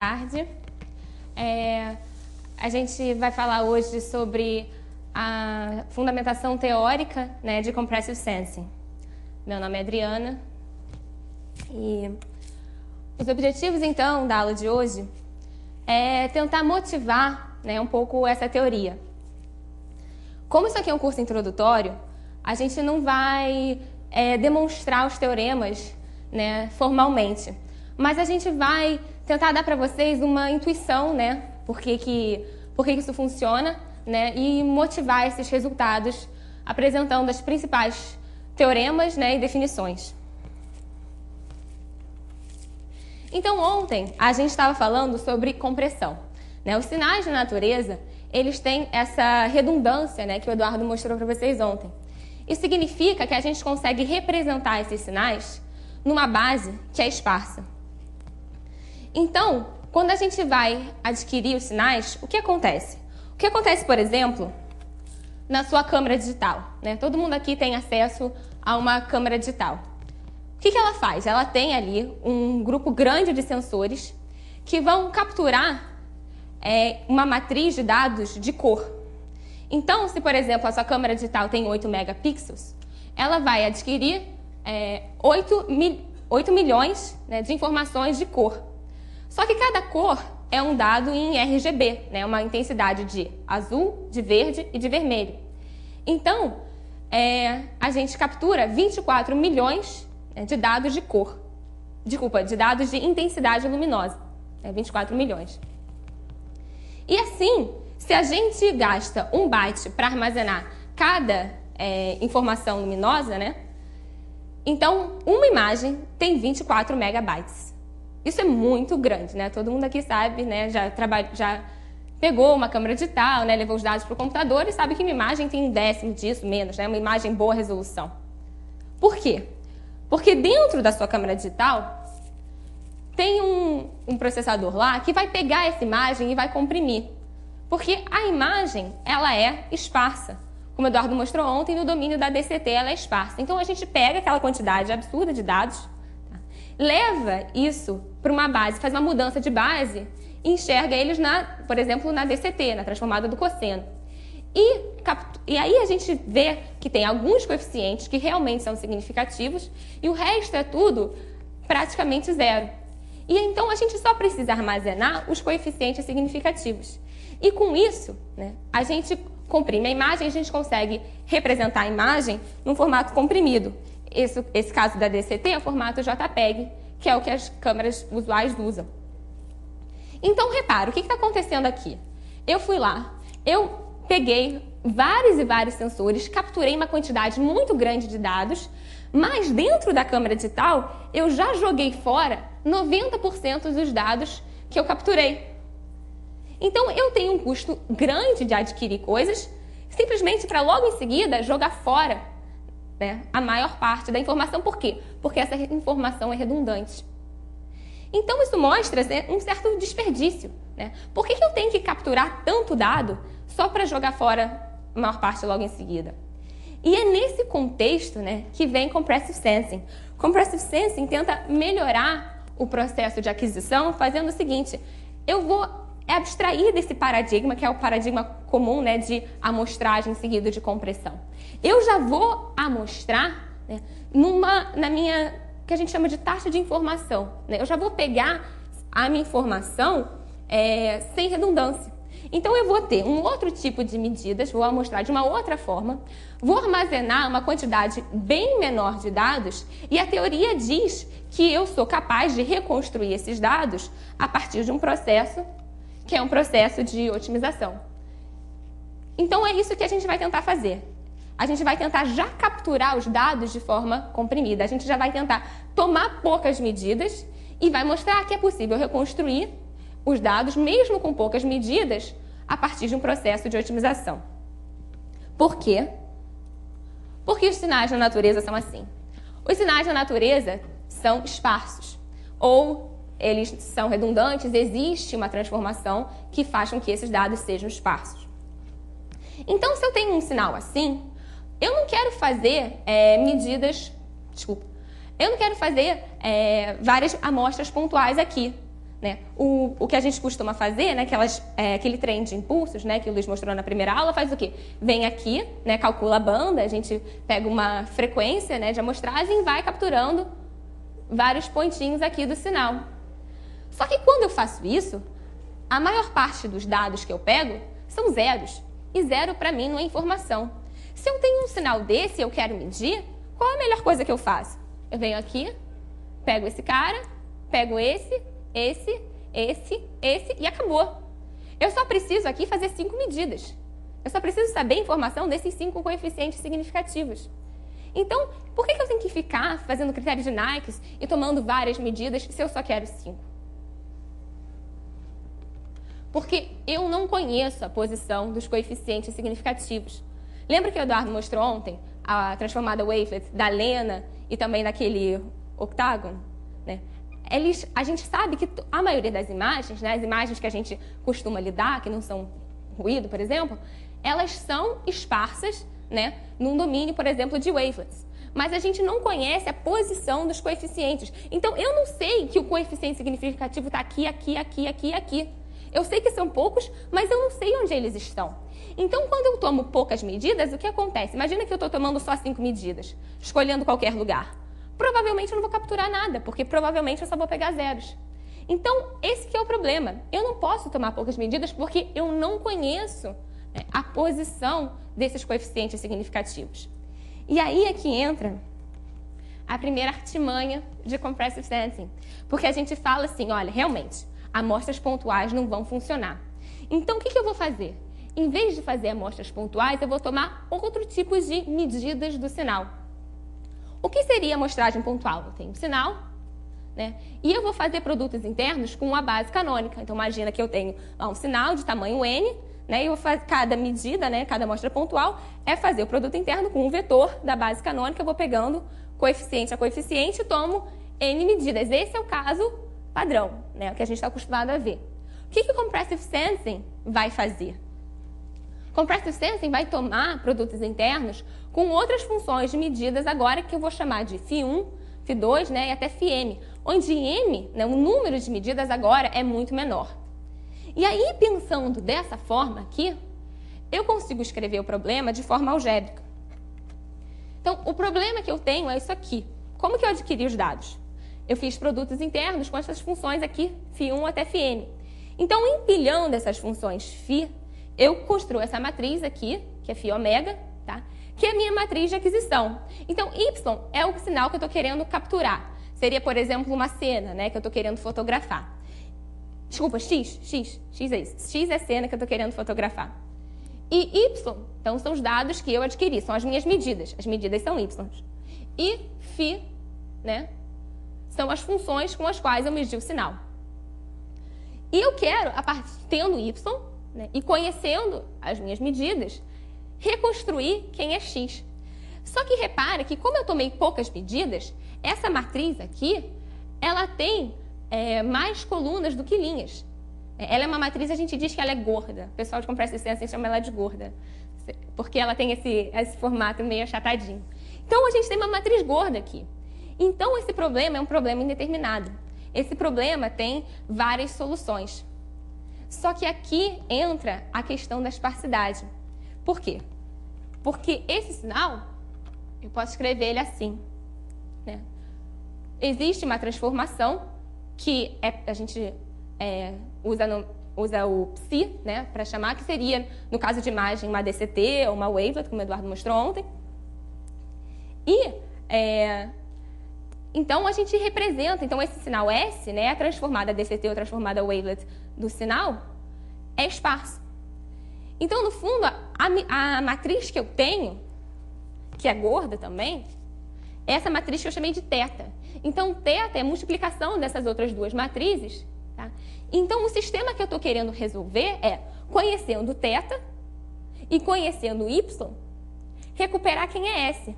Tarde. A gente vai falar hoje sobre a fundamentação teórica, né, de Compressive Sensing. Meu nome é Adriana e os objetivos, então, da aula de hoje é tentar motivar, né, um pouco essa teoria. Como isso aqui é um curso introdutório, a gente não vai demonstrar os teoremas, né, formalmente, mas a gente vai tentar dar para vocês uma intuição, né, por que isso funciona, né, e motivar esses resultados apresentando as principais teoremas, né, e definições. Então, ontem a gente estava falando sobre compressão, né? Os sinais da natureza, eles têm essa redundância, né, que o Eduardo mostrou para vocês ontem. Isso significa que a gente consegue representar esses sinais numa base que é esparsa. Então, quando a gente vai adquirir os sinais, o que acontece? O que acontece, por exemplo, na sua câmera digital, né? Todo mundo aqui tem acesso a uma câmera digital. O que ela faz? Ela tem ali um grupo grande de sensores que vão capturar uma matriz de dados de cor. Então, se, por exemplo, a sua câmera digital tem 8 megapixels, ela vai adquirir 8 milhões, né, de informações de cor. Só que cada cor é um dado em RGB, né, uma intensidade de azul, de verde e de vermelho. Então, a gente captura 24 milhões de dados de cor. Desculpa, de dados de intensidade luminosa. 24 milhões. E assim, se a gente gasta 1 byte para armazenar cada informação luminosa, né, então uma imagem tem 24 megabytes. Isso é muito grande, né? Todo mundo aqui sabe, né? Já pegou uma câmera digital, né? Levou os dados para o computador e sabe que uma imagem tem 1/10 disso, menos, né? Uma imagem boa resolução. Por quê? Porque dentro da sua câmera digital tem um processador lá que vai pegar essa imagem e vai comprimir. Porque a imagem, ela é esparsa. Como o Eduardo mostrou ontem, no domínio da DCT ela é esparsa. Então a gente pega aquela quantidade absurda de dados, leva isso para uma base, faz uma mudança de base e enxerga eles, por exemplo, na DCT, na transformada do cosseno. E aí a gente vê que tem alguns coeficientes que realmente são significativos e o resto é tudo praticamente zero. E então a gente só precisa armazenar os coeficientes significativos. E com isso, né, a gente comprime a imagem e a gente consegue representar a imagem num formato comprimido. Esse caso da DCT é o formato JPEG, que é o que as câmeras usuais usam. Então, repara, o que está acontecendo aqui? Eu fui lá, eu peguei vários e vários sensores, capturei uma quantidade muito grande de dados, mas dentro da câmera digital, eu já joguei fora 90% dos dados que eu capturei. Então, eu tenho um custo grande de adquirir coisas, simplesmente para logo em seguida jogar fora, né, a maior parte da informação. Por quê? Porque essa informação é redundante. Então, isso mostra um certo desperdício, né? Por que eu tenho que capturar tanto dado só para jogar fora a maior parte logo em seguida? E é nesse contexto, né, que vem Compressive Sensing. Compressive Sensing tenta melhorar o processo de aquisição fazendo o seguinte: eu vou abstrair desse paradigma, que é o paradigma comum, né, de amostragem seguido de compressão. Eu já vou amostrar, né, na minha, que a gente chama de taxa de informação, né? Eu já vou pegar a minha informação sem redundância. Então, eu vou ter um outro tipo de medidas, vou amostrar de uma outra forma, vou armazenar uma quantidade bem menor de dados e a teoria diz que eu sou capaz de reconstruir esses dados a partir de um processo que é um processo de otimização. Então, é isso que a gente vai tentar fazer. A gente vai tentar já capturar os dados de forma comprimida. A gente já vai tentar tomar poucas medidas e vai mostrar que é possível reconstruir os dados, mesmo com poucas medidas, a partir de um processo de otimização. Por quê? Porque os sinais da natureza são assim. Os sinais da natureza são esparsos, ou eles são redundantes, existe uma transformação que faz com que esses dados sejam esparsos. Então, se eu tenho um sinal assim, eu não quero fazer eu não quero fazer várias amostras pontuais aqui, né? O que a gente costuma fazer, né, aquele trem de impulsos, né, que o Luiz mostrou na primeira aula, faz o quê? Vem aqui, né, calcula a banda, a gente pega uma frequência, né, de amostragem e vai capturando vários pontinhos aqui do sinal. Só que quando eu faço isso, a maior parte dos dados que eu pego são zeros. E zero para mim não é informação. Se eu tenho um sinal desse e eu quero medir, qual é a melhor coisa que eu faço? Eu venho aqui, pego esse cara, pego esse e acabou. Eu só preciso aqui fazer 5 medidas. Eu só preciso saber a informação desses 5 coeficientes significativos. Então, por que eu tenho que ficar fazendo critério de Nyquist e tomando várias medidas se eu só quero 5? Porque eu não conheço a posição dos coeficientes significativos. Lembra que o Eduardo mostrou ontem a transformada wavelet da Lena e também daquele octágono? Né? A gente sabe que a maioria das imagens, né, as imagens que a gente costuma lidar, que não são ruído, por exemplo, elas são esparsas, né, num domínio, por exemplo, de wavelets. Mas a gente não conhece a posição dos coeficientes. Então, eu não sei que o coeficiente significativo está aqui, aqui, aqui, aqui, aqui. Eu sei que são poucos, mas eu não sei onde eles estão. Então, quando eu tomo poucas medidas, o que acontece? Imagina que eu estou tomando só 5 medidas, escolhendo qualquer lugar. Provavelmente eu não vou capturar nada, porque provavelmente eu só vou pegar zeros. Então, esse que é o problema. Eu não posso tomar poucas medidas porque eu não conheço, né, a posição desses coeficientes significativos. E aí é que entra a primeira artimanha de Compressive Sensing. Porque a gente fala assim, olha, realmente, amostras pontuais não vão funcionar. Então, o que eu vou fazer? Em vez de fazer amostras pontuais, eu vou tomar outro tipo de medidas do sinal. O que seria amostragem pontual? Eu tenho um sinal, né? E eu vou fazer produtos internos com uma base canônica. Então, imagina que eu tenho um sinal de tamanho N, né? E eu faço cada medida, né, cada amostra pontual, é fazer o produto interno com um vetor da base canônica. Eu vou pegando coeficiente a coeficiente e tomo N medidas. Esse é o caso padrão, né, o que a gente está acostumado a ver. O que o Compressive Sensing vai fazer? Compressive Sensing vai tomar produtos internos com outras funções de medidas agora que eu vou chamar de φ1, φ2, né, e até φm, onde m, né, o número de medidas agora é muito menor. E aí, pensando dessa forma aqui, eu consigo escrever o problema de forma algébrica. Então, o problema que eu tenho é isso aqui. Como que eu adquiri os dados? Eu fiz produtos internos com essas funções aqui, φ1 até φm. Então, empilhando essas funções φ, eu construo essa matriz aqui, que é φω, tá? Que é a minha matriz de aquisição. Então, y é o sinal que eu estou querendo capturar. Seria, por exemplo, uma cena, né, que eu estou querendo fotografar. Desculpa, x é isso. X é a cena que eu estou querendo fotografar. E y, então, são os dados que eu adquiri, são as minhas medidas. As medidas são y. E φ, né, são as funções com as quais eu medi o sinal. E eu quero, tendo y, né, e conhecendo as minhas medidas, reconstruir quem é x. Só que repara que, como eu tomei poucas medidas, essa matriz aqui, ela tem mais colunas do que linhas. Ela é uma matriz, a gente diz que ela é gorda. O pessoal de Compressive Sensing chama ela de gorda, porque ela tem esse formato meio achatadinho. Então, a gente tem uma matriz gorda aqui. Então, esse problema é um problema indeterminado. Esse problema tem várias soluções. Só que aqui entra a questão da esparsidade. Por quê? Porque esse sinal, eu posso escrever ele assim, né? Existe uma transformação que a gente usa o psi, né, para chamar, que seria, no caso de imagem, uma DCT ou uma wavelet, como o Eduardo mostrou ontem. E, então, a gente representa, então, esse sinal S, né, a transformada DCT ou transformada wavelet do sinal, é esparso. Então, no fundo, a matriz que eu tenho, que é gorda também, é essa matriz que eu chamei de θ. Então, θ é a multiplicação dessas outras duas matrizes. Tá? Então, o sistema que eu estou querendo resolver é, conhecendo θ e conhecendo y, recuperar quem é S.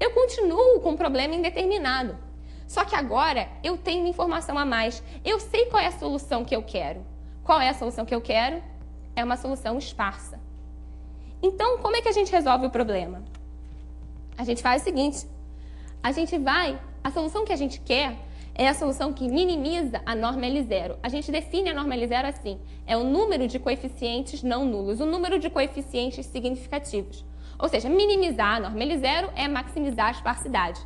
Eu continuo com um problema indeterminado. Só que agora eu tenho uma informação a mais. Eu sei qual é a solução que eu quero. Qual é a solução que eu quero? É uma solução esparsa. Então, como é que a gente resolve o problema? A gente faz o seguinte. A solução que a gente quer é a solução que minimiza a norma L0. A gente define a norma L0 assim, é o número de coeficientes não nulos, o número de coeficientes significativos. Ou seja, minimizar a norma L0 é maximizar a esparsidade.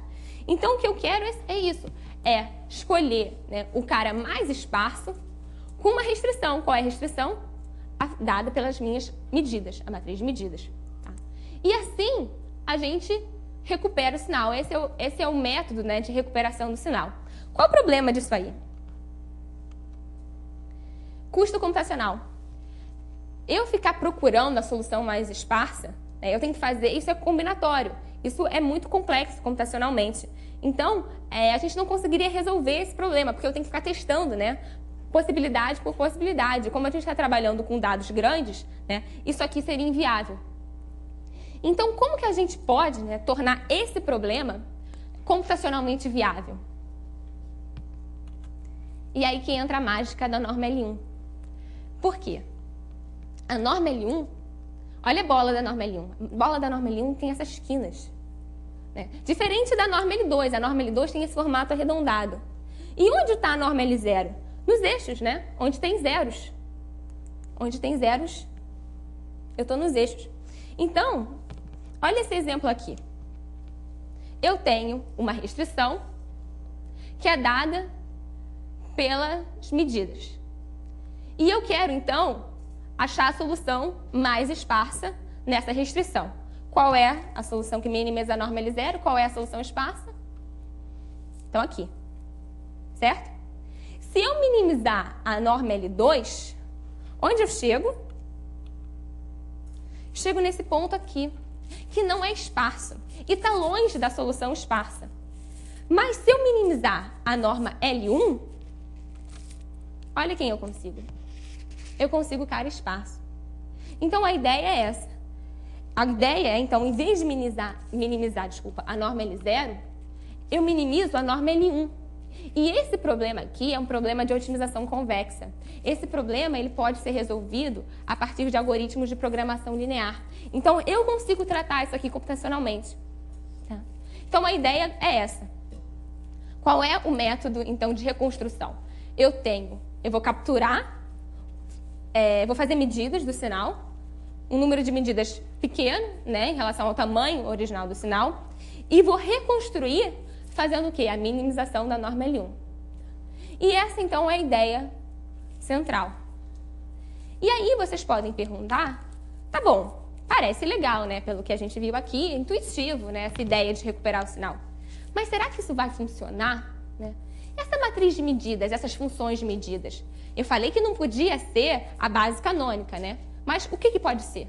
Então, o que eu quero é isso, é escolher, né, o cara mais esparso com uma restrição. Qual é a restrição? Dada pelas minhas medidas, a matriz de medidas. Tá? E assim, a gente recupera o sinal. Esse é o método, né, de recuperação do sinal. Qual o problema disso aí? Custo computacional. Eu ficar procurando a solução mais esparsa, né, eu tenho que fazer, isso é combinatório. Isso é muito complexo computacionalmente. Então, a gente não conseguiria resolver esse problema, porque eu tenho que ficar testando, né, possibilidade por possibilidade. Como a gente está trabalhando com dados grandes, né, isso aqui seria inviável. Então, como que a gente pode, né, tornar esse problema computacionalmente viável? E aí que entra a mágica da norma L1. Por quê? A norma L1, olha a bola da norma L1. A bola da norma L1 tem essas esquinas, né? Diferente da norma L2. A norma L2 tem esse formato arredondado. E onde está a norma L0? Nos eixos, né? Onde tem zeros. Onde tem zeros, eu estou nos eixos. Então, olha esse exemplo aqui. Eu tenho uma restrição que é dada pelas medidas. E eu quero, então, achar a solução mais esparsa nessa restrição. Qual é a solução que minimiza a norma L0? Qual é a solução esparsa? Então, aqui. Certo? Se eu minimizar a norma L2, onde eu chego? Chego nesse ponto aqui, que não é esparso e está longe da solução esparsa. Mas se eu minimizar a norma L1, olha quem eu consigo. Eu consigo o cara esparso. Então, a ideia é essa. A ideia é, então, em vez de minimizar a norma L0, eu minimizo a norma L1. E esse problema aqui é um problema de otimização convexa. Esse problema ele pode ser resolvido a partir de algoritmos de programação linear. Então, eu consigo tratar isso aqui computacionalmente. Tá? Então, a ideia é essa. Qual é o método, então, de reconstrução? Eu vou capturar, vou fazer medidas do sinal, um número de medidas pequeno, né, em relação ao tamanho original do sinal, e vou reconstruir fazendo o quê? A minimização da norma L1. E essa, então, é a ideia central. E aí vocês podem perguntar, tá bom, parece legal, né? Pelo que a gente viu aqui, intuitivo, né? Essa ideia de recuperar o sinal. Mas será que isso vai funcionar? Né? Essa matriz de medidas, essas funções de medidas, eu falei que não podia ser a base canônica, né? Mas o que pode ser?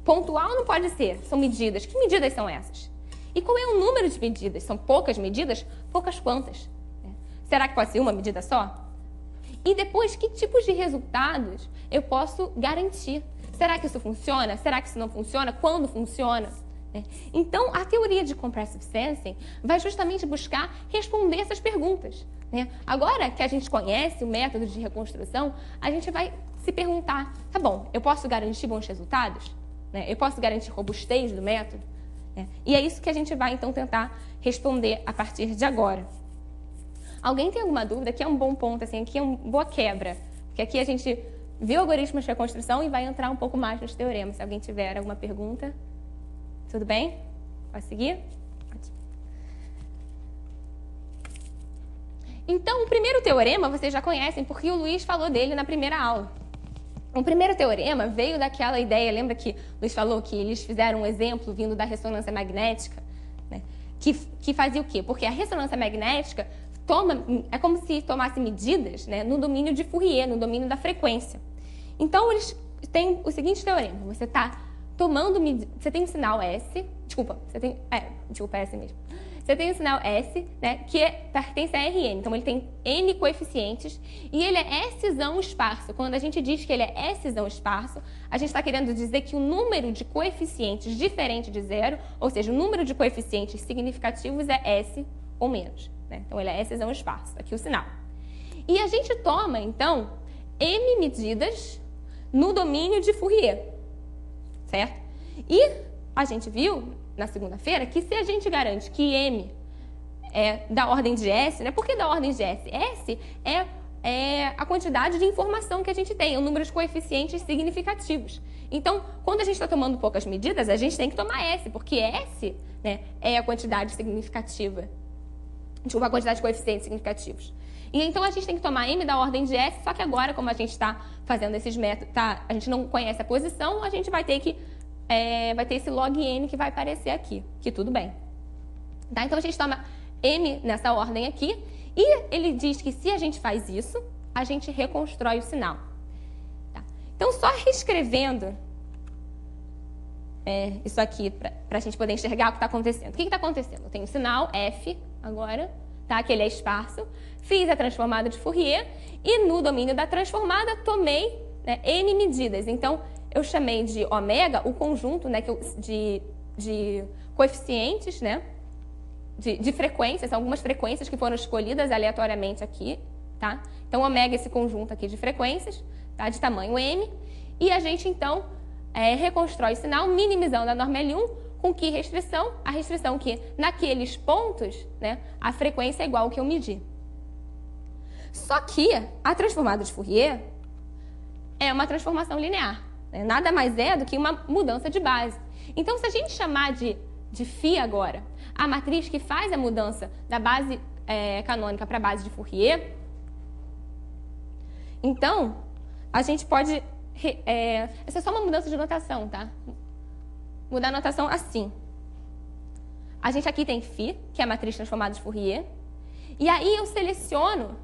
Pontual não pode ser, são medidas. Que medidas são essas? E qual é o número de medidas? São poucas medidas? Poucas quantas? Será que pode ser uma medida só? E depois, que tipos de resultados eu posso garantir? Será que isso funciona? Será que isso não funciona? Quando funciona? Então, a teoria de Compressive Sensing vai justamente buscar responder essas perguntas. Agora que a gente conhece o método de reconstrução, a gente vai se perguntar, tá bom, eu posso garantir bons resultados? Eu posso garantir robustez do método? E é isso que a gente vai, então, tentar responder a partir de agora. Alguém tem alguma dúvida? Aqui é um bom ponto, assim, aqui é uma boa quebra. Porque aqui a gente viu algoritmos de reconstrução e vai entrar um pouco mais nos teoremas. Se alguém tiver alguma pergunta, tudo bem? Pode seguir? Então, o primeiro teorema vocês já conhecem, porque o Luiz falou dele na primeira aula. O primeiro teorema veio daquela ideia, lembra que o Luiz falou que eles fizeram um exemplo vindo da ressonância magnética, né? Que fazia o quê? Porque a ressonância magnética é como se tomasse medidas, né, no domínio de Fourier, no domínio da frequência. Então, eles têm o seguinte teorema. Você está tomando medidas... Você tem um sinal S... Desculpa, é S mesmo. Você tem o sinal S, né, que pertence a Rn. Então, ele tem N coeficientes e ele é Szão esparso. Quando a gente diz que ele é Szão esparso, a gente está querendo dizer que o número de coeficientes diferente de zero, ou seja, o número de coeficientes significativos é S ou menos. Né? Então, ele é Szão esparso. Aqui o sinal. E a gente toma, então, M medidas no domínio de Fourier. Certo? E a gente viu na segunda-feira que se a gente garante que M da ordem de S, né? Por que da ordem de S? S é a quantidade de informação que a gente tem, é o número de coeficientes significativos. Então, quando a gente está tomando poucas medidas, a gente tem que tomar S, porque S, né, é a quantidade significativa, uma quantidade de coeficientes significativos. E então a gente tem que tomar M da ordem de S, só que agora, como a gente está fazendo esses métodos, a gente não conhece a posição, a gente vai ter esse log N que vai aparecer aqui, que tudo bem. Tá? Então a gente toma M nessa ordem aqui, e ele diz que se a gente faz isso, a gente reconstrói o sinal. Tá? Então, só reescrevendo isso aqui, para a gente poder enxergar o que está acontecendo. O que está acontecendo? Eu tenho o sinal F agora, tá? Que ele é esparso, fiz a transformada de Fourier, e no domínio da transformada, tomei, né, N medidas. Então, eu chamei de ômega o conjunto, né, de coeficientes, né? De frequências, algumas frequências que foram escolhidas aleatoriamente aqui, tá? Então, ômega é esse conjunto aqui de frequências, tá? De tamanho M, e a gente, então, reconstrói o sinal, minimizando a norma L1, com que restrição? A restrição que, naqueles pontos, né, a frequência é igual ao que eu medi. Só que a transformada de Fourier é uma transformação linear, né? Nada mais é do que uma mudança de base. Então, se a gente chamar de φ agora, a matriz que faz a mudança da base canônica para a base de Fourier, então, a gente pode... essa é só uma mudança de notação, tá? Mudar a notação assim. A gente aqui tem φ, que é a matriz transformada de Fourier, e aí eu seleciono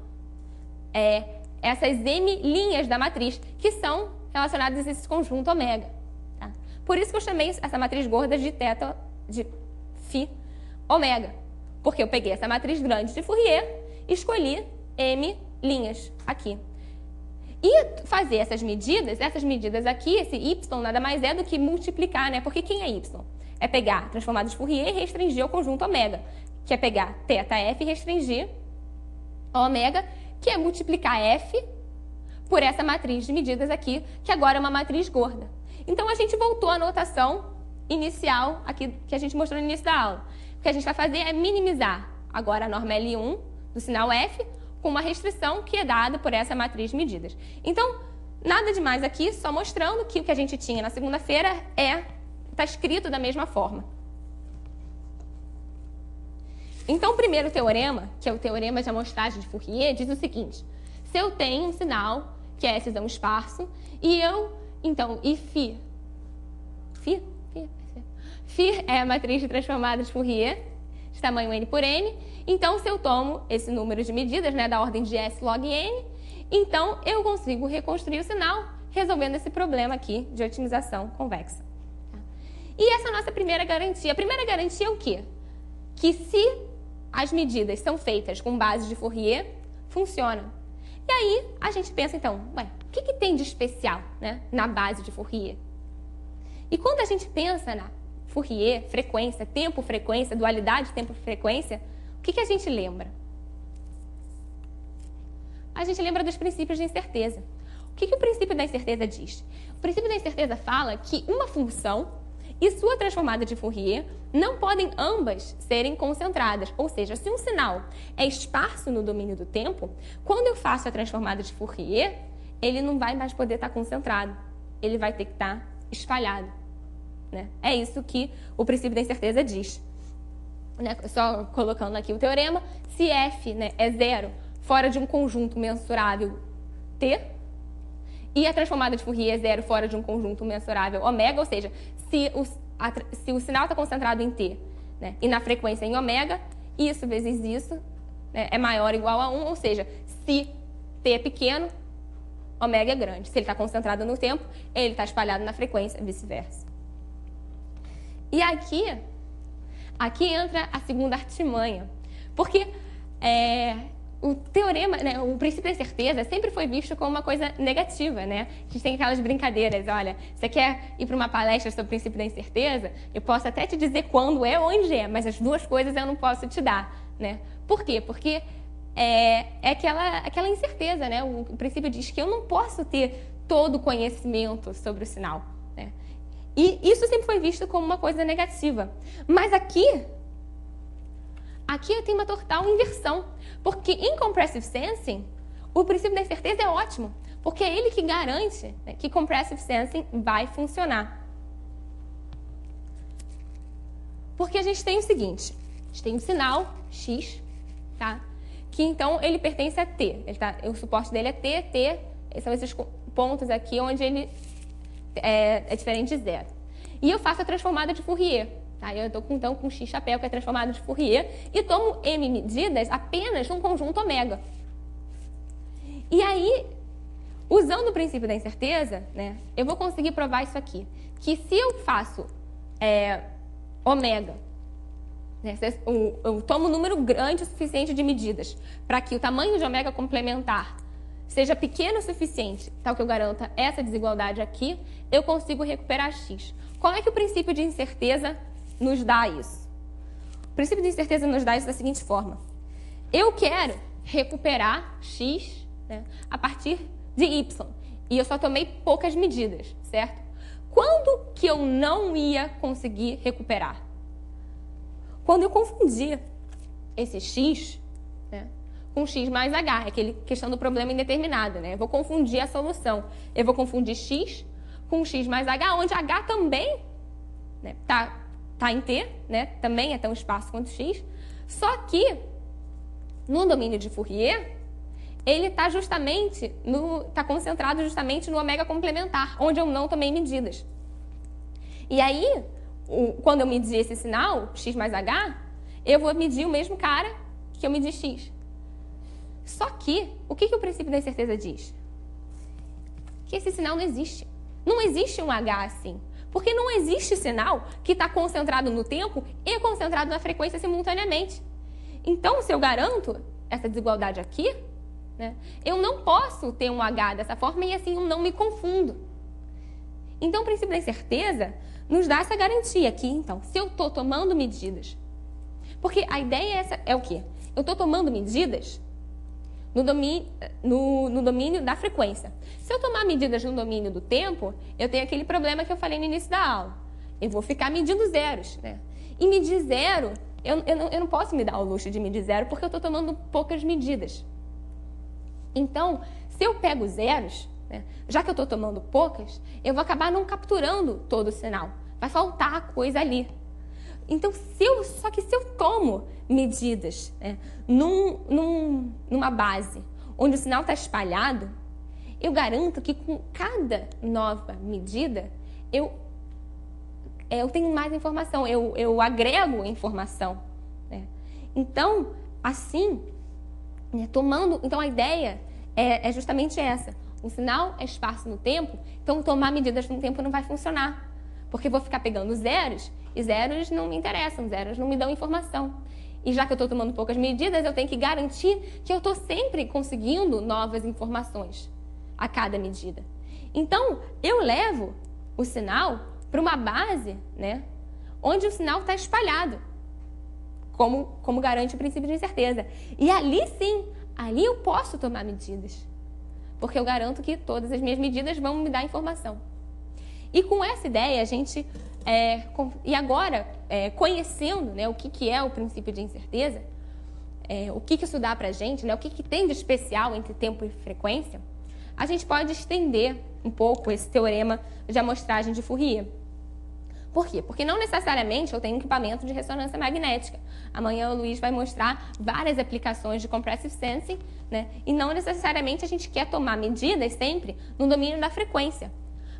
essas M linhas da matriz, que são relacionadas a esse conjunto ômega. Tá? Por isso que eu chamei essa matriz gorda de θ, de φ ômega, porque eu peguei essa matriz grande de Fourier e escolhi M linhas aqui. E fazer essas medidas aqui, esse y nada mais é do que multiplicar, né? Porque quem é y? É pegar transformada de Fourier e restringir ao conjunto ômega, que é pegar θf e restringir a ômega, que é multiplicar f por essa matriz de medidas aqui, que agora é uma matriz gorda. Então, a gente voltou à notação inicial aqui que a gente mostrou no início da aula. O que a gente vai fazer é minimizar agora a norma L1 do sinal f com uma restrição que é dada por essa matriz de medidas. Então, nada demais aqui, só mostrando que o que a gente tinha na segunda-feira está escrito da mesma forma. Então, o primeiro teorema, que é o teorema de amostragem de Fourier, diz o seguinte: se eu tenho um sinal que é cisão esparso, e φ é a matriz de transformada de Fourier, de tamanho n por n. Então, se eu tomo esse número de medidas, né, da ordem de S log n, então eu consigo reconstruir o sinal, resolvendo esse problema aqui de otimização convexa. E essa é a nossa primeira garantia. A primeira garantia é o quê? Que se as medidas são feitas com base de Fourier, funciona. E aí, a gente pensa, então, o que tem de especial, né, na base de Fourier? E quando a gente pensa na Fourier, frequência, tempo-frequência, dualidade tempo-frequência, o que a gente lembra? A gente lembra dos princípios de incerteza. O que o princípio da incerteza diz? O princípio da incerteza fala que uma função e sua transformada de Fourier não podem ambas serem concentradas. Ou seja, se um sinal é esparso no domínio do tempo, quando eu faço a transformada de Fourier, ele não vai mais poder estar concentrado. Ele vai ter que estar espalhado. Né? É isso que o princípio da incerteza diz. Né? Só colocando aqui o teorema, se f, né, é zero fora de um conjunto mensurável T, e a transformada de Fourier é zero fora de um conjunto mensurável ômega, ou seja, se o sinal está concentrado em T, né, e na frequência em ômega, isso vezes isso, né, é maior ou igual a 1, ou seja, se T é pequeno, ômega é grande. Se ele está concentrado no tempo, ele está espalhado na frequência, vice-versa. E aqui entra a segunda artimanha, porque o teorema, né, o princípio da incerteza sempre foi visto como uma coisa negativa, né? A gente tem aquelas brincadeiras, olha, você quer ir para uma palestra sobre o princípio da incerteza? Eu posso até te dizer quando é ou onde é, mas as duas coisas eu não posso te dar, né? Por quê? Porque é aquela incerteza, né? O princípio diz que eu não posso ter todo o conhecimento sobre o sinal, né? E isso sempre foi visto como uma coisa negativa. Mas aqui aqui tem uma total inversão. Porque em Compressive Sensing, o princípio da incerteza é ótimo. Porque é ele que garante, né, que Compressive Sensing vai funcionar. Porque a gente tem o seguinte, a gente tem um sinal X, tá? Que então ele pertence a T. O suporte dele é T, T, são esses pontos aqui onde ele é diferente de zero. E eu faço a transformada de Fourier. Tá? Eu estou então com X chapéu, que é transformada de Fourier, e tomo M medidas apenas num conjunto ômega. E aí, usando o princípio da incerteza, né, eu vou conseguir provar isso aqui. Que se eu faço ômega, né, eu tomo um número grande o suficiente de medidas para que o tamanho de ômega complementar seja pequeno o suficiente, tal que eu garanta essa desigualdade aqui, eu consigo recuperar X. Qual é que o princípio de incerteza nos dá isso? O princípio de incerteza nos dá isso da seguinte forma. Eu quero recuperar X, né, a partir de Y. E eu só tomei poucas medidas, certo? Quando que eu não ia conseguir recuperar? Quando eu confundir esse X, né, com X mais H, é aquele questão do problema indeterminado, né? Eu vou confundir a solução. Eu vou confundir X com X mais H, onde H também, né, tá em T, né? Também é tão espaço quanto X. Só que, no domínio de Fourier, ele está concentrado justamente no ômega complementar, onde eu não tomei medidas. E aí, quando eu medir esse sinal, X mais H, eu vou medir o mesmo cara que eu medi X. Só que, o que o princípio da incerteza diz? Que esse sinal não existe. Não existe um H assim. Porque não existe sinal que está concentrado no tempo e concentrado na frequência simultaneamente. Então, se eu garanto essa desigualdade aqui, né, eu não posso ter um H dessa forma e assim eu não me confundo. Então, o princípio da incerteza nos dá essa garantia aqui, então, se eu estou tomando medidas. Porque a ideia é o quê? Eu estou tomando medidas no domínio da frequência. Se eu tomar medidas no domínio do tempo, eu tenho aquele problema que eu falei no início da aula. Eu vou ficar medindo zeros, né? E medir zero, eu não posso me dar o luxo de medir zero porque eu estou tomando poucas medidas. Então, se eu pego zeros, né, já que eu estou tomando poucas, eu vou acabar não capturando todo o sinal. Vai faltar coisa ali. Então, só que se eu tomo medidas, né, numa base onde o sinal está espalhado, eu garanto que com cada nova medida eu tenho mais informação, eu agrego informação. Né? Então, assim, né, então a ideia é justamente essa. O sinal é espaço no tempo, então tomar medidas no tempo não vai funcionar. Porque eu vou ficar pegando zeros, e zeros não me interessam, zeros não me dão informação. E já que eu estou tomando poucas medidas, eu tenho que garantir que eu estou sempre conseguindo novas informações a cada medida. Então, eu levo o sinal para uma base, né, onde o sinal está espalhado, como garante o princípio de incerteza. E ali sim, ali eu posso tomar medidas, porque eu garanto que todas as minhas medidas vão me dar informação. E com essa ideia, a gente... e agora, conhecendo, né, o que é o princípio de incerteza, o que isso dá para a gente, né, o que tem de especial entre tempo e frequência, a gente pode estender um pouco esse teorema de amostragem de Fourier. Por quê? Porque não necessariamente eu tenho equipamento de ressonância magnética. Amanhã o Luiz vai mostrar várias aplicações de Compressive Sensing, né, e não necessariamente a gente quer tomar medidas sempre no domínio da frequência.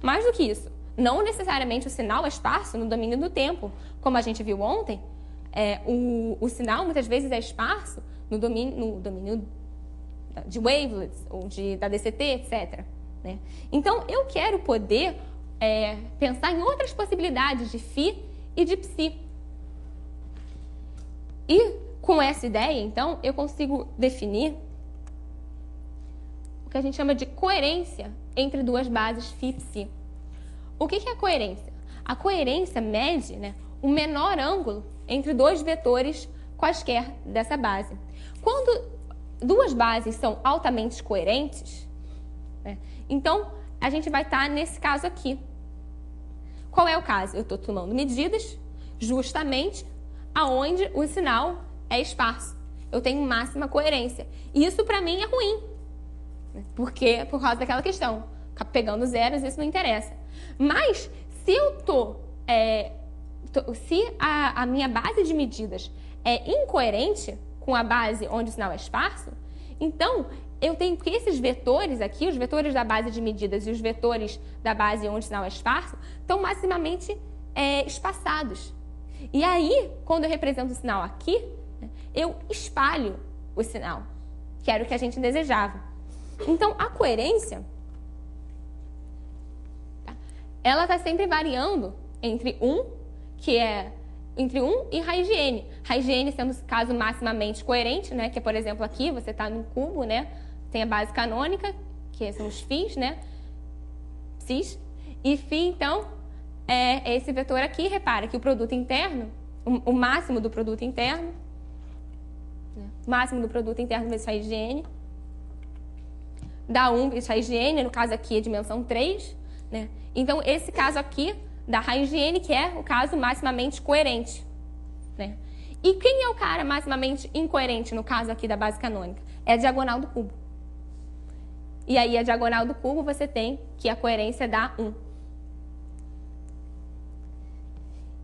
Mais do que isso, não necessariamente o sinal é esparso no domínio do tempo. Como a gente viu ontem, o sinal muitas vezes é esparso no domínio de wavelets, ou da DCT, etc. Né? Então, eu quero poder pensar em outras possibilidades de Φ e de Ψ. E com essa ideia, então, eu consigo definir o que a gente chama de coerência entre duas bases Φ e Ψ. O que é a coerência? A coerência mede, né, o menor ângulo entre dois vetores quaisquer dessa base. Quando duas bases são altamente coerentes, né, então a gente vai estar nesse caso aqui. Qual é o caso? Eu estou tomando medidas justamente aonde o sinal é esparso. Eu tenho máxima coerência. E isso para mim é ruim. Porque, por causa daquela questão. Pegando zeros, isso não interessa. Mas, se eu se a minha base de medidas é incoerente com a base onde o sinal é esparso, então eu tenho que esses vetores aqui, os vetores da base de medidas e os vetores da base onde o sinal é esparso, estão maximamente espaçados. E aí, quando eu represento o sinal aqui, eu espalho o sinal, que era o que a gente desejava. Então, a coerência, ela está sempre variando entre 1, entre 1 e raiz de n. Raiz de n sendo o caso maximamente coerente, né? Que é, por exemplo, aqui, você está num cubo, né? Tem a base canônica, que são os φs, né? Cis. E φ, então, é esse vetor aqui. Repara que o produto interno, o máximo do produto interno, vezes raiz de n, dá 1 vezes raiz de n, no caso aqui é dimensão 3, né? Então, esse caso aqui da raiz de n, que é o caso maximamente coerente, né? E quem é o cara maximamente incoerente, no caso aqui da base canônica? É a diagonal do cubo. E aí, a diagonal do cubo, você tem que a coerência dá 1.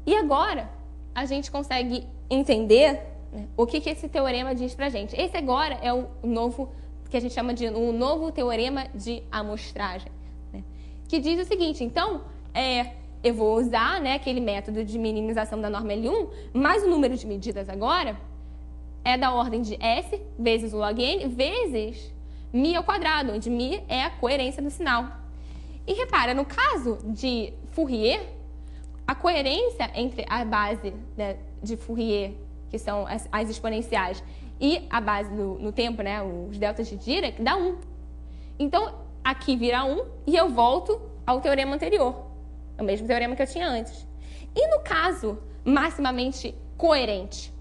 E agora, a gente consegue entender, né, o que esse teorema diz pra gente. Esse agora é o novo, que a gente chama de o novo teorema de amostragem, né? Que diz o seguinte, então, eu vou usar, né, aquele método de minimização da norma L1, mas o número de medidas agora é da ordem de S vezes o log n vezes μ ao quadrado, onde μ é a coerência do sinal. E repara, no caso de Fourier, a coerência entre a base, né, de Fourier, que são as exponenciais, e a base no tempo, né, os deltas de Dirac, dá 1. Então, aqui vira 1 e eu volto ao teorema anterior. É o mesmo teorema que eu tinha antes. E no caso maximamente coerente?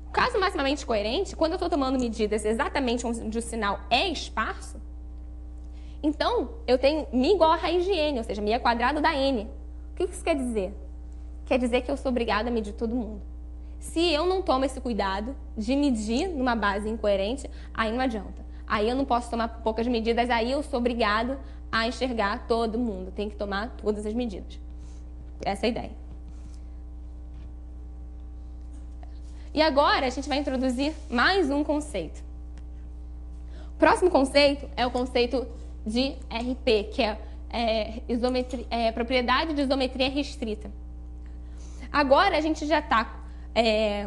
O caso maximamente coerente, quando eu estou tomando medidas exatamente onde o sinal é esparso, então eu tenho μ igual a raiz de n, ou seja, μ é quadrado da n. O que isso quer dizer? Quer dizer que eu sou obrigada a medir todo mundo. Se eu não tomo esse cuidado de medir numa base incoerente, aí não adianta. Aí eu não posso tomar poucas medidas, aí eu sou obrigado a enxergar todo mundo. Tem que tomar todas as medidas. Essa é a ideia. E agora a gente vai introduzir mais um conceito. O próximo conceito é o conceito de RP, que é propriedade de isometria restrita. Agora a gente já está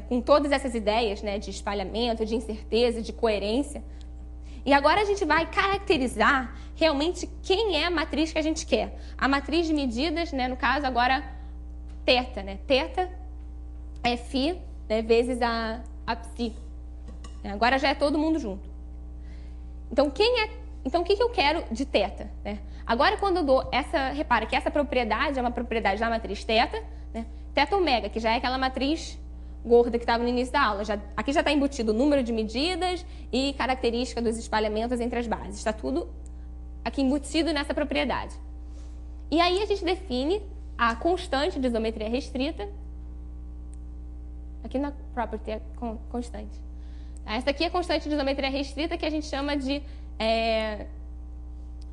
com todas essas ideias, né, de espalhamento, de incerteza, de coerência. E agora a gente vai caracterizar realmente quem é a matriz que a gente quer. A matriz de medidas, né, no caso agora θ, né? θ é φ, né, vezes a psi. Agora já é todo mundo junto. Então, o que eu quero de θ? Né? Agora, quando eu dou repara que essa propriedade é uma propriedade da matriz θ, né? θ ômega, que já é aquela matriz gorda que estava no início da aula. Aqui já está embutido o número de medidas e característica dos espalhamentos entre as bases. Está tudo aqui embutido nessa propriedade. E aí a gente define a constante de isometria restrita. Aqui na property é constante. Essa aqui é a constante de isometria restrita que a gente chama de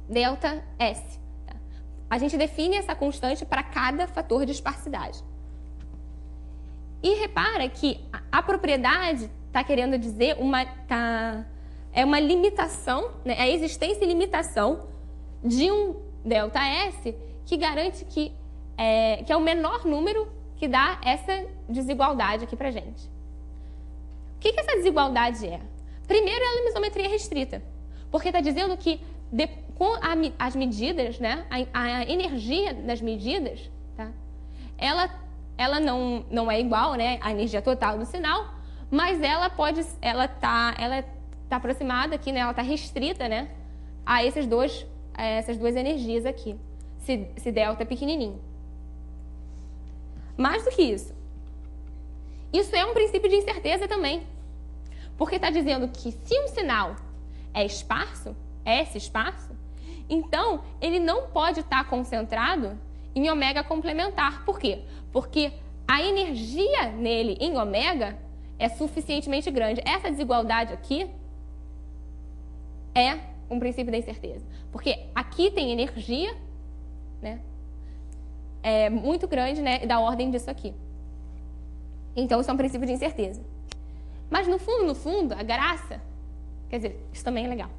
delta S. Tá? A gente define essa constante para cada fator de esparsidade. E repara que a propriedade está querendo dizer é uma limitação, né? A existência e limitação de um delta S que garante que é o menor número que dá essa desigualdade aqui pra gente. O que essa desigualdade é? Primeiro, ela é uma isometria restrita, porque está dizendo que com as medidas, né, a energia das medidas, tá? Ela não é igual, né, à energia total do sinal, mas ela tá aproximada aqui, né, ela está restrita, né, a essas duas energias aqui, se delta é pequenininho. Mais do que isso é um princípio de incerteza também, porque está dizendo que se um sinal é esparso, S esparso, então ele não pode estar concentrado em ômega complementar. Por quê? Porque a energia nele em ômega é suficientemente grande. Essa desigualdade aqui é um princípio da incerteza. Porque aqui tem energia, né, muito grande, né, da ordem disso aqui. Então, isso é um princípio de incerteza. Mas, no fundo, a graça... Quer dizer, isso também é legal.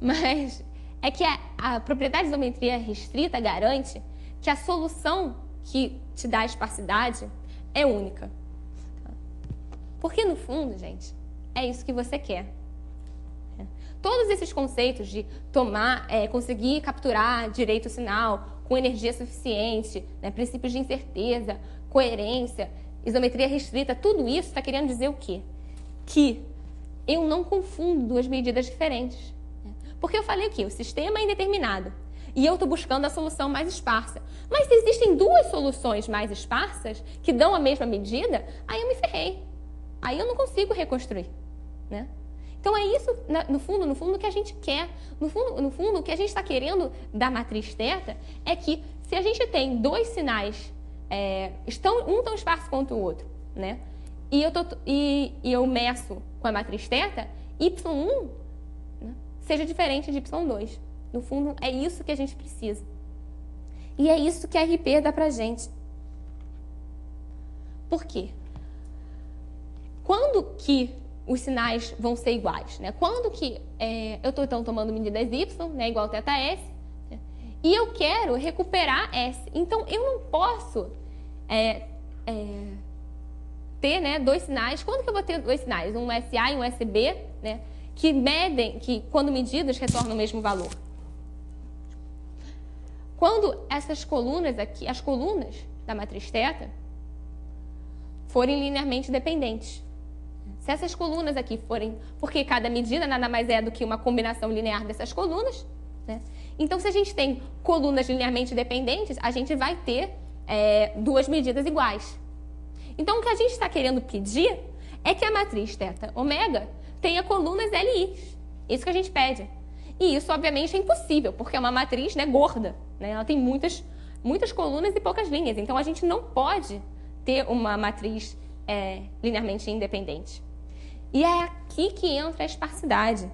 Mas é que a propriedade de isometria restrita garante que a solução que te dá a esparsidade é única. Porque, no fundo, gente, é isso que você quer. Todos esses conceitos de conseguir capturar direito sinal com energia suficiente, né, princípios de incerteza, coerência, isometria restrita, tudo isso está querendo dizer o quê? Que eu não confundo duas medidas diferentes. Porque eu falei aqui, o sistema é indeterminado e eu estou buscando a solução mais esparsa. Mas se existem duas soluções mais esparsas que dão a mesma medida, aí eu me ferrei. Aí eu não consigo reconstruir, né? Então é isso, no fundo, que a gente quer. No fundo, o que a gente está querendo da matriz θ é que se a gente tem dois sinais, um tão esparso quanto o outro, né? E eu meço com a matriz θ, y1, né, seja diferente de y2. No fundo, é isso que a gente precisa. E é isso que a RP dá pra gente. Por quê? Quando que os sinais vão ser iguais, né? Quando que eu estou, então, tomando medidas y, né, igual a θs, né, e eu quero recuperar s. Então, eu não posso ter, né, dois sinais. Quando que eu vou ter dois sinais? Um SA e um SB, né, que quando medidos, retornam o mesmo valor. Quando essas colunas aqui, as colunas da matriz θ, forem linearmente dependentes. Se essas colunas aqui forem... Porque cada medida nada mais é do que uma combinação linear dessas colunas, né? Então, se a gente tem colunas linearmente dependentes, a gente vai ter duas medidas iguais. Então, o que a gente está querendo pedir é que a matriz θ ômega tenha colunas LIs. Isso que a gente pede. E isso, obviamente, é impossível, porque é uma matriz, né, gorda, né? Ela tem muitas colunas e poucas linhas. Então, a gente não pode ter uma matriz linearmente independente. E é aqui que entra a esparsidade.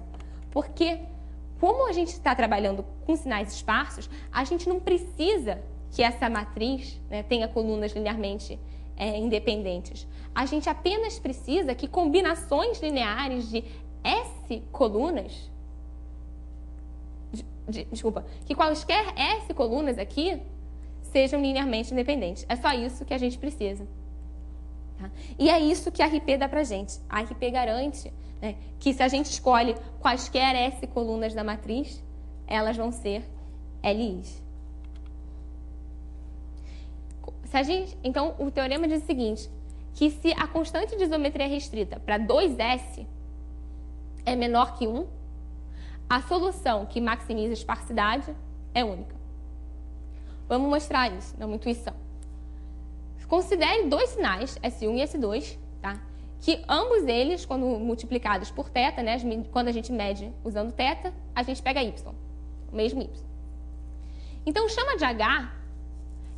Porque, como a gente está trabalhando com sinais esparsos, a gente não precisa que essa matriz, né, tenha colunas linearmente independentes. A gente apenas precisa que combinações lineares de S colunas... Desculpa. Que quaisquer S colunas aqui sejam linearmente independentes. É só isso que a gente precisa. Tá? E é isso que a RP dá pra gente. A RP garante, né, que se a gente escolhe quaisquer S colunas da matriz, elas vão ser LIs. Então, o teorema diz o seguinte, que se a constante de isometria restrita para 2S é menor que 1, a solução que maximiza a esparsidade é única. Vamos mostrar isso na intuição. Considere dois sinais, S1 e S2, tá? Que ambos eles, quando multiplicados por θ, né, quando a gente mede usando θ, a gente pega y, o mesmo y. Então, chama de H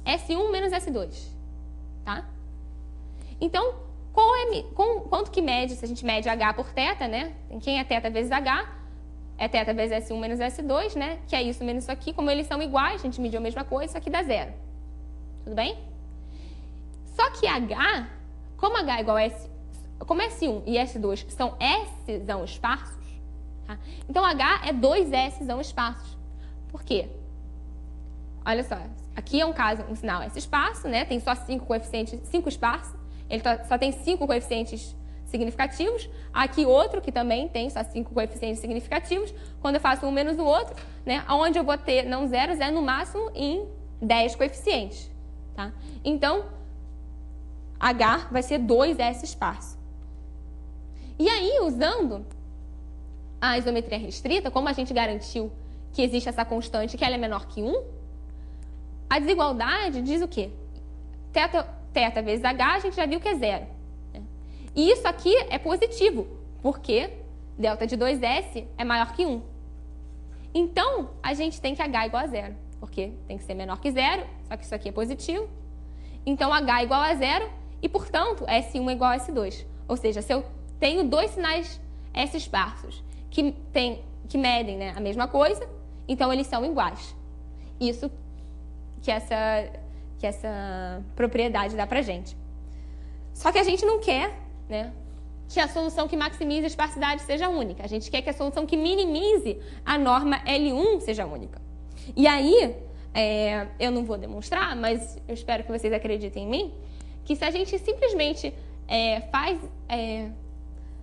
S1 menos S2, tá? Então, quanto que mede, se a gente mede H por θ, né? Quem é θ vezes H, é θ vezes S1 menos S2, né? Que é isso menos isso aqui. Como eles são iguais, a gente mediu a mesma coisa, isso aqui dá zero. Tudo bem? Só que H, como H é igual a S, como S1 e S2 são S esparsos, tá? Então H é dois S esparsos. Por quê? Olha só, aqui é um sinal S esparso, né? Tem só 5 coeficientes, 5 esparsos. Ele só tem 5 coeficientes significativos. Aqui outro que também tem só 5 coeficientes significativos. Quando eu faço um menos o outro, né? Onde eu vou ter não zeros é no máximo em 10 coeficientes, tá? Então, H vai ser 2S esparso. E aí, usando a isometria restrita, como a gente garantiu que existe essa constante, que ela é menor que 1, a desigualdade diz o quê? Θ vezes H, a gente já viu que é zero. Né? E isso aqui é positivo, porque delta de 2S é maior que 1. Então, a gente tem que H é igual a zero, porque tem que ser menor que zero, só que isso aqui é positivo. Então, H é igual a zero e, portanto, S1 é igual a S2. Ou seja, se eu tenho dois sinais S esparsos que medem, né, a mesma coisa, então eles são iguais. Isso que essa propriedade dá pra gente. Só que a gente não quer, né, que a solução que maximize a esparsidade seja única. A gente quer que a solução que minimize a norma L1 seja única. E aí, eu não vou demonstrar, mas eu espero que vocês acreditem em mim, que se a gente simplesmente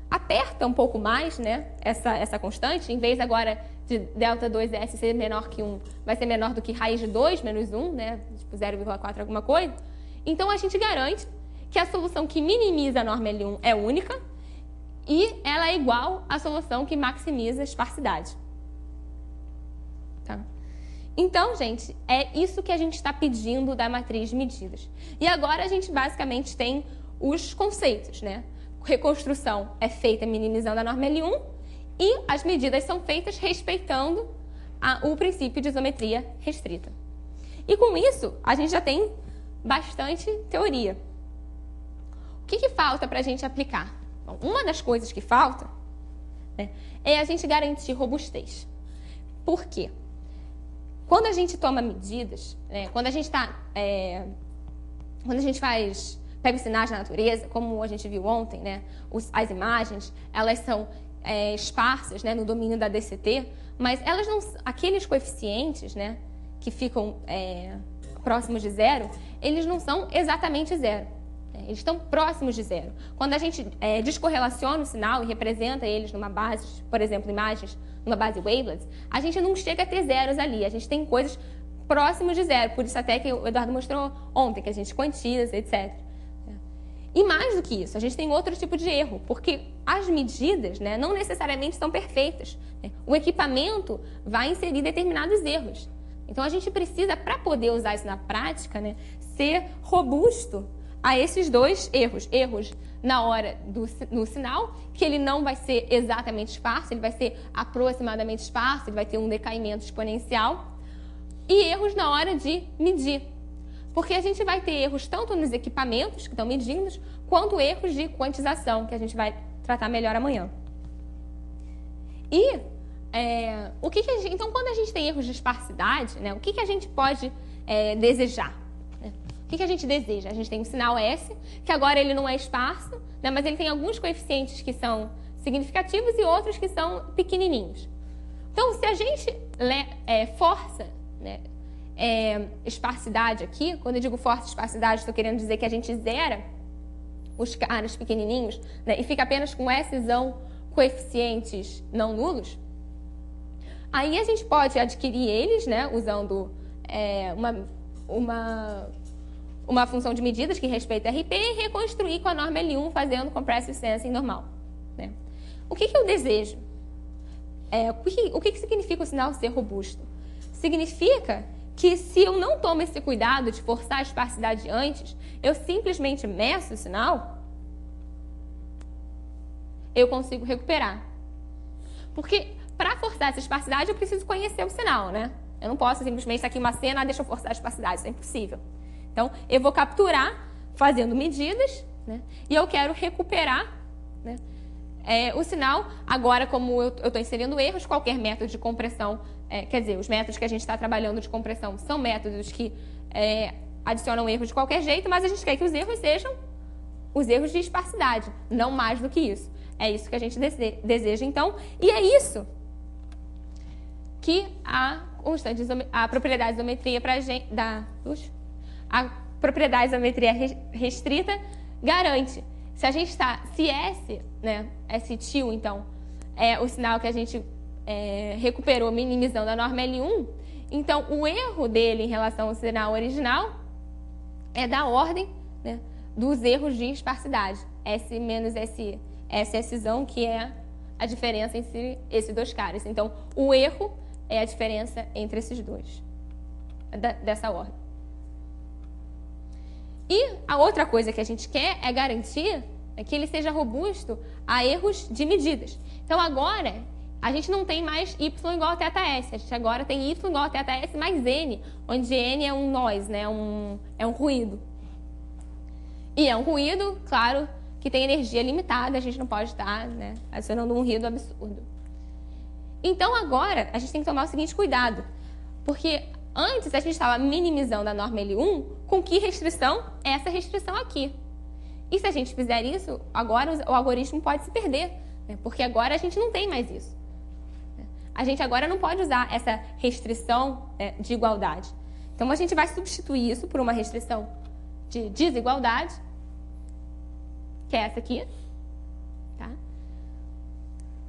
aperta um pouco mais, né, essa constante, em vez agora de delta 2S ser menor que 1, vai ser menor do que raiz de 2 menos 1, né, tipo 0,4 alguma coisa, então a gente garante que a solução que minimiza a norma L1 é única e ela é igual à solução que maximiza a esparsidade. Tá? Então, gente, é isso que a gente está pedindo da matriz de medidas. E agora a gente basicamente tem os conceitos, né? Reconstrução é feita minimizando a norma L1 e as medidas são feitas respeitando o princípio de isometria restrita. E com isso, a gente já tem bastante teoria. O que falta para a gente aplicar? Bom, uma das coisas que falta, né, é a gente garantir robustez. Por quê? Quando a gente toma medidas, né, quando a gente pega os sinais da natureza, como a gente viu ontem, né, as imagens, elas são esparsas, né, no domínio da DCT, mas elas não, aqueles coeficientes, né, que ficam próximos de zero, eles não são exatamente zero. Eles estão próximos de zero. Quando a gente descorrelaciona o sinal e representa eles numa base, por exemplo, imagens numa base wavelets, a gente não chega a ter zeros ali. A gente tem coisas próximas de zero. Por isso até que o Eduardo mostrou ontem, que a gente quantiza, etc. E mais do que isso, a gente tem outro tipo de erro, porque as medidas, né, não necessariamente são perfeitas. O equipamento vai inserir determinados erros. Então a gente precisa, para poder usar isso na prática, né, ser robusto a esses dois erros. Erros na hora no sinal, que ele não vai ser exatamente esparso, ele vai ser aproximadamente esparso, ele vai ter um decaimento exponencial. E erros na hora de medir. Porque a gente vai ter erros tanto nos equipamentos que estão medindo, quanto erros de quantização, que a gente vai tratar melhor amanhã. E então, quando a gente tem erros de esparsidade, né, o que a gente pode desejar? O que a gente deseja? A gente tem um sinal S, que agora ele não é esparso, né, mas ele tem alguns coeficientes que são significativos e outros que são pequenininhos. Então, se a gente força, né, esparsidade aqui, quando eu digo força esparsidade, estou querendo dizer que a gente zera os caras pequenininhos, né, e fica apenas com Szão coeficientes não nulos, aí a gente pode adquirir eles, né, usando uma função de medidas que respeita RP e reconstruir com a norma L1 fazendo compressive sensing normal. Né? O que eu desejo? O que significa o sinal ser robusto? Significa que se eu não tomo esse cuidado de forçar a esparsidade antes, eu simplesmente meço o sinal, eu consigo recuperar. Porque para forçar essa esparsidade eu preciso conhecer o sinal, né? Eu não posso simplesmente aqui uma cena, deixa eu forçar a esparsidade, isso é impossível. Então, eu vou capturar fazendo medidas, né? E eu quero recuperar, né, o sinal. Agora, como eu estou inserindo erros, qualquer método de compressão, quer dizer, os métodos que a gente está trabalhando de compressão são métodos que adicionam erros de qualquer jeito, mas a gente quer que os erros sejam os erros de esparsidade, não mais do que isso. É isso que a gente deseja, então, e é isso que a propriedade de isometria a propriedade de isometria restrita garante. Se a gente está, se S, né, S til, então, é o sinal que a gente recuperou minimizando a norma L1, então o erro dele em relação ao sinal original é da ordem, né, dos erros de esparsidade. S menos Szão, que é a diferença entre esses dois caras. Então, o erro é a diferença entre esses dois, dessa ordem. E a outra coisa que a gente quer é garantir que ele seja robusto a erros de medidas. Então, agora, a gente não tem mais y igual a θs. A gente agora tem y igual a θs mais n, onde n é um noise, né? É um ruído. E é um ruído, claro, que tem energia limitada, a gente não pode estar, né, adicionando um ruído absurdo. Então, agora, a gente tem que tomar o seguinte cuidado, porque antes a gente estava minimizando a norma L1 com que restrição? Essa restrição aqui. E se a gente fizer isso, agora o algoritmo pode se perder, né, porque agora a gente não tem mais isso. A gente agora não pode usar essa restrição, né, de igualdade. Então, a gente vai substituir isso por uma restrição de desigualdade, que é essa aqui. Tá?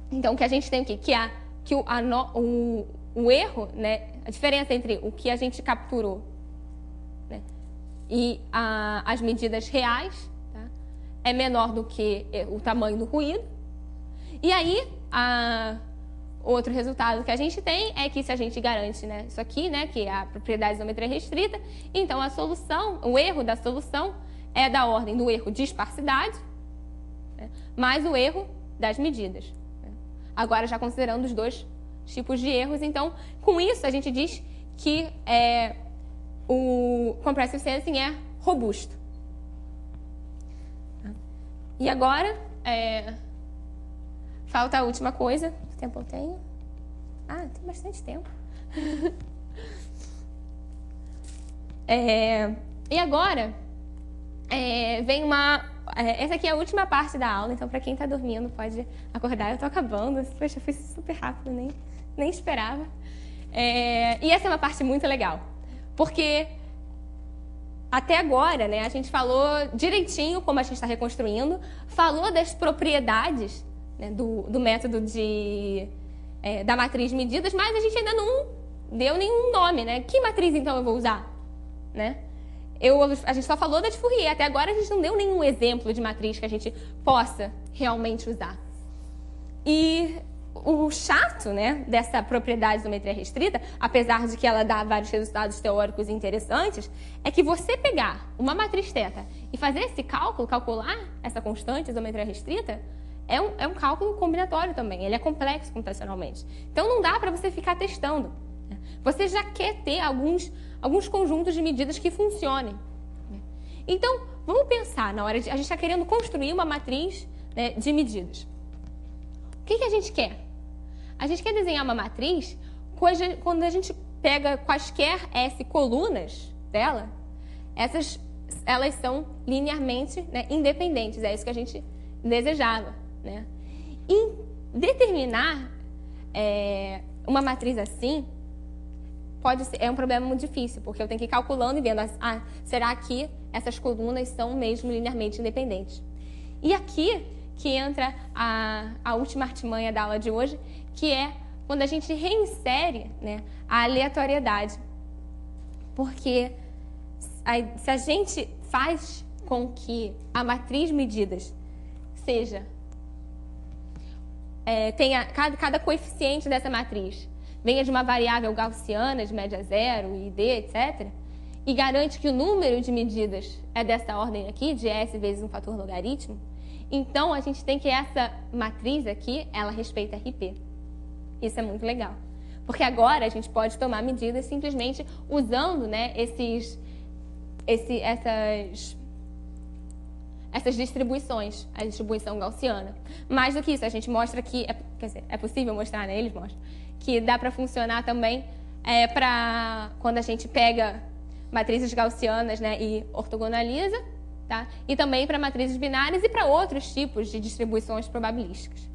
Então, o que a gente tem aqui? Que o erro, né, a diferença entre o que a gente capturou, né, e as medidas reais, tá, é menor do que o tamanho do ruído. E aí, outro resultado que a gente tem é que se a gente garante, né, isso aqui, né, que é a propriedade de isometria restrita, então a solução, o erro da solução é da ordem do erro de esparsidade, né, mais o erro das medidas. Né. Agora, já considerando os dois tipos de erros, então, com isso a gente diz que o Compressive Sensing é robusto. E agora, falta a última coisa. Quanto tempo eu tenho? Tem bastante tempo. E agora, vem essa aqui é a última parte da aula, então para quem está dormindo pode acordar. Eu estou acabando. Poxa, foi super rápido, nem esperava. E essa é uma parte muito legal, porque até agora, né, a gente falou direitinho como a gente está reconstruindo, falou das propriedades, né, do método da matriz de medidas, mas a gente ainda não deu nenhum nome, né? Que matriz, então, eu vou usar? Né? A gente só falou da de Fourier. Até agora, a gente não deu nenhum exemplo de matriz que a gente possa realmente usar. E o chato, né, dessa propriedade de isometria restrita, apesar de que ela dá vários resultados teóricos interessantes, é que você pegar uma matriz θ e fazer esse cálculo, calcular essa constante, isometria restrita, é um cálculo combinatório também. Ele é complexo computacionalmente. Então, não dá para você ficar testando. Você já quer ter alguns conjuntos de medidas que funcionem. Então, vamos pensar na hora de... A gente está querendo construir uma matriz, né, de medidas. O que a gente quer? A gente quer desenhar uma matriz quando a gente pega quaisquer S colunas dela, elas são linearmente, né, independentes. É isso que a gente desejava. Né? E determinar uma matriz assim é um problema muito difícil, porque eu tenho que ir calculando e vendo, será que essas colunas são mesmo linearmente independentes? E aqui que entra a última artimanha da aula de hoje, que é quando a gente reinsere, né, a aleatoriedade. Porque se a gente faz com que a matriz medidas seja... tenha cada coeficiente dessa matriz venha de uma variável gaussiana de média zero, ID, etc., e garante que o número de medidas é dessa ordem aqui, de S vezes um fator logaritmo, então a gente tem que essa matriz aqui, ela respeita RP. Isso é muito legal. Porque agora a gente pode tomar medidas simplesmente usando, né, essas distribuições, a distribuição gaussiana. Mais do que isso, a gente mostra que... é possível mostrar, né? Eles mostram. Que dá para funcionar também quando a gente pega matrizes gaussianas, né, e ortogonaliza, tá? E também para matrizes binárias e para outros tipos de distribuições probabilísticas.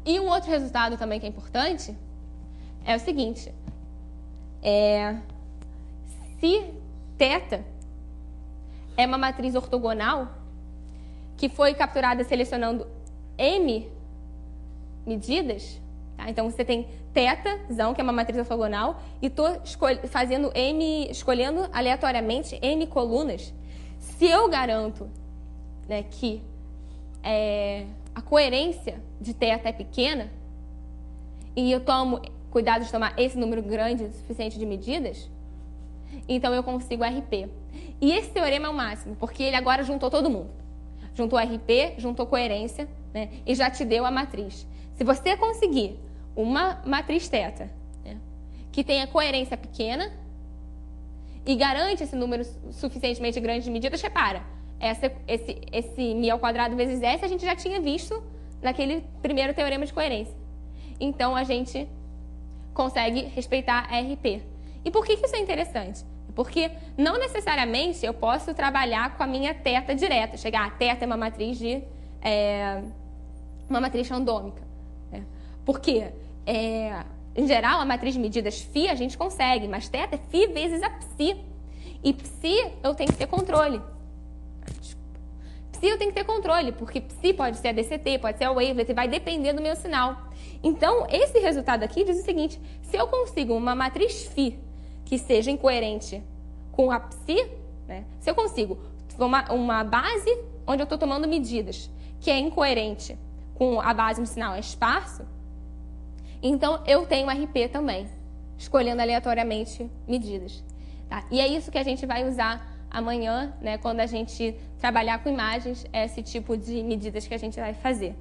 E um outro resultado também que é importante é o seguinte. Se θ é uma matriz ortogonal que foi capturada selecionando M medidas, tá? Então você tem θzão, que é uma matriz ortogonal, e estou escolhendo aleatoriamente M colunas. Se eu garanto, né, que a coerência de θ é pequena, e eu tomo cuidado de tomar esse número grande o suficiente de medidas, então eu consigo RP. E esse teorema é o máximo, porque ele agora juntou todo mundo. Juntou RP, juntou coerência, né, e já te deu a matriz. Se você conseguir uma matriz θ, né, que tenha coerência pequena e garante esse número suficientemente grande de medidas, repara, esse μ ao quadrado vezes S a gente já tinha visto naquele primeiro teorema de coerência. Então, a gente consegue respeitar a RP. E por que isso é interessante? Porque não necessariamente eu posso trabalhar com a minha θ direta. Chegar, a θ é uma matriz uma matriz randômica. Né? Porque, em geral, a matriz de medidas φ a gente consegue, mas θ é φ vezes a psi. E psi eu tenho que ter controle. Psi eu tenho que ter controle, porque psi pode ser a DCT, pode ser a wavelet, e vai depender do meu sinal. Então, esse resultado aqui diz o seguinte: se eu consigo uma matriz φ que seja incoerente com a psi, né? Se eu consigo uma base onde eu estou tomando medidas que é incoerente com a base no sinal é esparso, então eu tenho RP também, escolhendo aleatoriamente medidas. Tá? E é isso que a gente vai usar amanhã, né, quando a gente trabalhar com imagens, é esse tipo de medidas que a gente vai fazer.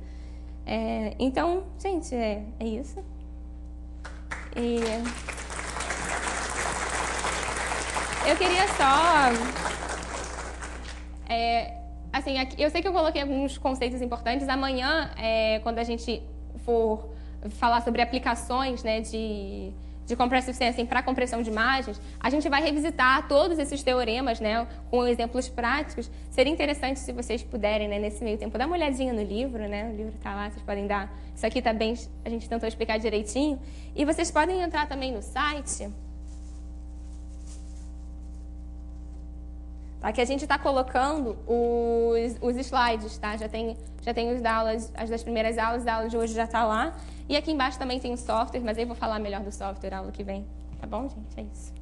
Então, gente, é isso. E eu queria só... assim, aqui, eu sei que eu coloquei alguns conceitos importantes. Amanhã, quando a gente for falar sobre aplicações, né, de compressive sensing para compressão de imagens, a gente vai revisitar todos esses teoremas, né, com exemplos práticos. Seria interessante se vocês puderem, né, nesse meio tempo, dar uma olhadinha no livro, né? O livro está lá, vocês podem dar. Isso aqui está bem, a gente tentou explicar direitinho. E vocês podem entrar também no site, tá? Que a gente está colocando os slides, tá? Já tem os as das primeiras aulas, a aula de hoje já está lá. E aqui embaixo também tem o software, mas aí eu vou falar melhor do software a aula que vem. Tá bom, gente? É isso.